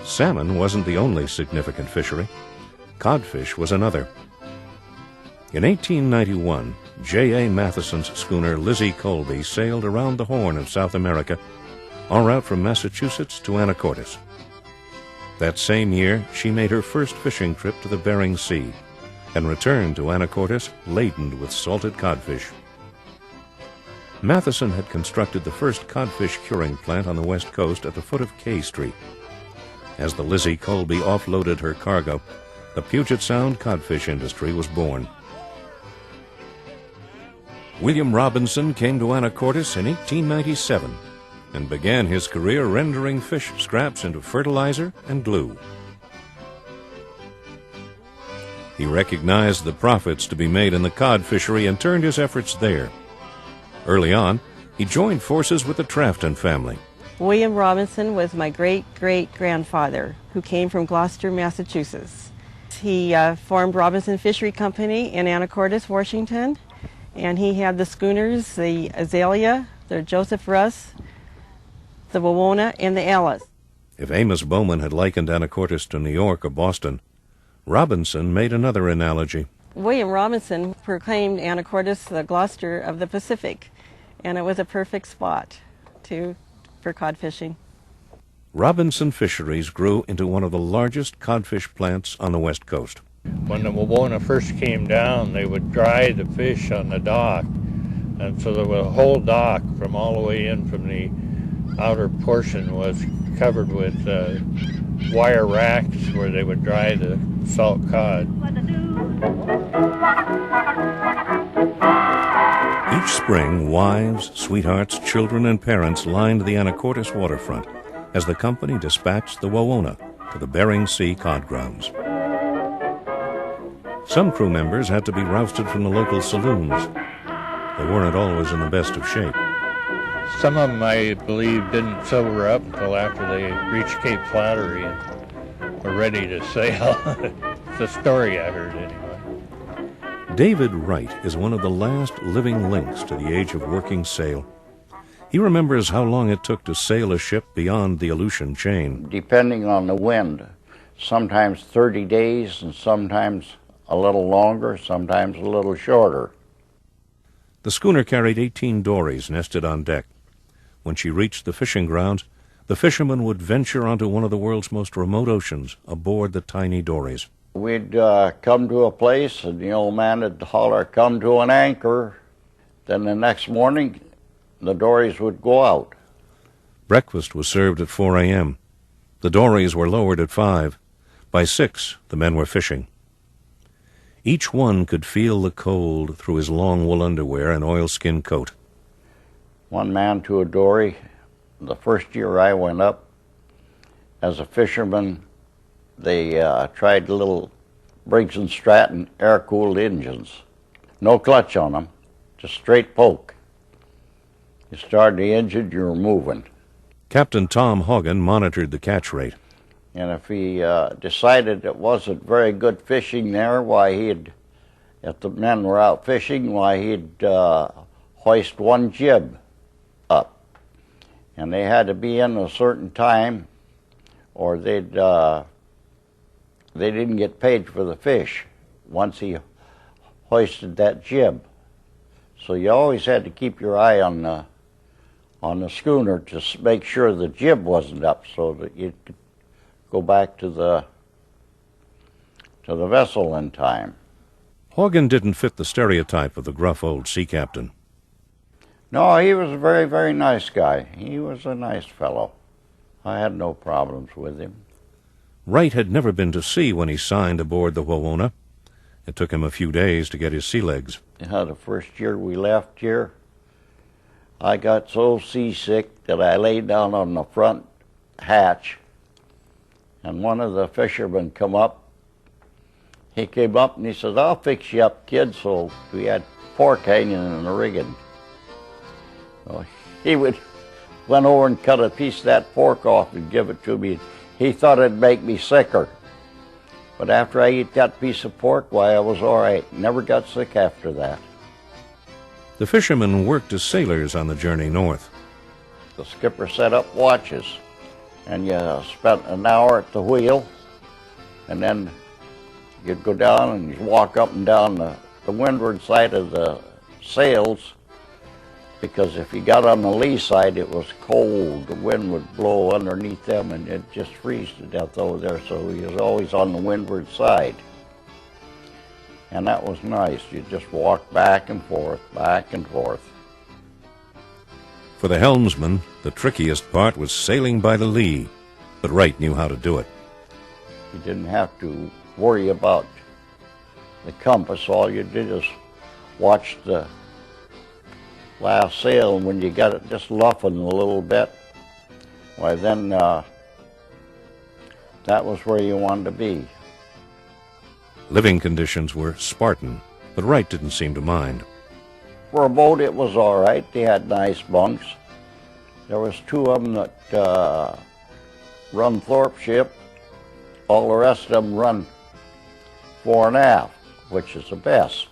Salmon wasn't the only significant fishery. Codfish was another. In 1891, J.A. Matheson's schooner Lizze Colby sailed around the Horn of South America, en route from Massachusetts to Anacortes. That same year, she made her first fishing trip to the Bering Sea and returned to Anacortes laden with salted codfish. Matheson had constructed the first codfish curing plant on the west coast at the foot of K Street. As the Lizze Colby offloaded her cargo, the Puget Sound codfish industry was born. William Robinson came to Anacortes in 1897 and began his career rendering fish scraps into fertilizer and glue. He recognized the profits to be made in the cod fishery and turned his efforts there. Early on, he joined forces with the Trafton family. William Robinson was my great-great-grandfather, who came from Gloucester, Massachusetts. He formed Robinson Fishery Company in Anacortes, Washington, and he had the schooners, the Azalea, the Joseph Russ, the Wawona, and the Alice. If Amos Bowman had likened Anacortes to New York or Boston, Robinson made another analogy. William Robinson proclaimed Anacortes the Gloucester of the Pacific, and it was a perfect spot for cod fishing. Robinson Fisheries grew into one of the largest codfish plants on the West Coast. When the Wawona first came down, they would dry the fish on the dock, and so the whole dock from all the way in from the outer portion was covered with wire racks where they would dry the salt cod. Each spring, wives, sweethearts, children, and parents lined the Anacortes waterfront as the company dispatched the Wawona to the Bering Sea cod grounds. Some crew members had to be rousted from the local saloons. They weren't always in the best of shape. Some of them, I believe, didn't sober up until after they reached Cape Flattery and were ready to sail. It's a story I heard anyway. David Wright is one of the last living links to the age of working sail. He remembers how long it took to sail a ship beyond the Aleutian chain. Depending on the wind, sometimes 30 days and sometimes a little longer, sometimes a little shorter. The schooner carried 18 dories nested on deck. When she reached the fishing grounds, the fishermen would venture onto one of the world's most remote oceans aboard the tiny dories. We'd come to a place and the old man would holler, "Come to an anchor." Then the next morning, the dories would go out. Breakfast was served at 4 a.m. The dories were lowered at 5. By 6, the men were fishing. Each one could feel the cold through his long wool underwear and oilskin coat. One man to a dory. The first year I went up as a fisherman, they tried little Briggs & Stratton air-cooled engines. No clutch on them, just straight poke. You started the engine, you were moving. Captain Tom Hogan monitored the catch rate. And if he decided it wasn't very good fishing there, if the men were out fishing, he'd hoist one jib up. And they had to be in a certain time or they didn't get paid for the fish once he hoisted that jib. So you always had to keep your eye on the schooner to make sure the jib wasn't up so that you could go back to the vessel in time. Hogan didn't fit the stereotype of the gruff old sea captain. No, he was a very, very nice guy. He was a nice fellow. I had no problems with him. Wright had never been to sea when he signed aboard the Wawona. It took him a few days to get his sea legs. The first year we left here, I got so seasick that I laid down on the front hatch, and one of the fishermen come up. He came up and he said, "I'll fix you up, kid." So we had pork hanging in the rigging. So he went over and cut a piece of that pork off and give it to me. He thought it'd make me sicker. But after I ate that piece of pork, I was all right. Never got sick after that. The fishermen worked as sailors on the journey north. The skipper set up watches. and you spent an hour at the wheel, and then you'd go down and you'd walk up and down the windward side of the sails, because if you got on the lee side, it was cold. The wind would blow underneath them, and it'd just freeze to death over there, so he was always on the windward side. And that was nice. You just walk back and forth, back and forth. For the helmsman, the trickiest part was sailing by the lee, but Wright knew how to do it. You didn't have to worry about the compass. All you did is watch the last sail, and when you got it just luffing a little bit, why then that was where you wanted to be. Living conditions were Spartan, but Wright didn't seem to mind. For a boat, it was all right. They had nice bunks. There was two of them that run Thorpe ship. All the rest of them run fore and aft, which is the best.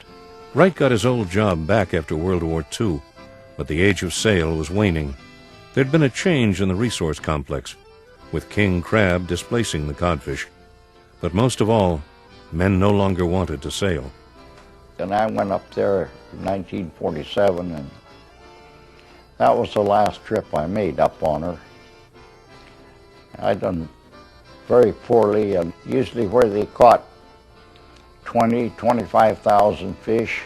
Wright got his old job back after World War II, but the age of sail was waning. There'd been a change in the resource complex, with king crab displacing the codfish. But most of all, men no longer wanted to sail. And I went up there in 1947, and that was the last trip I made up on her. I done very poorly, and usually where they caught 25,000 fish,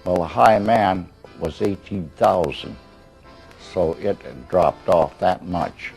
well, the high man was 18,000, so it dropped off that much.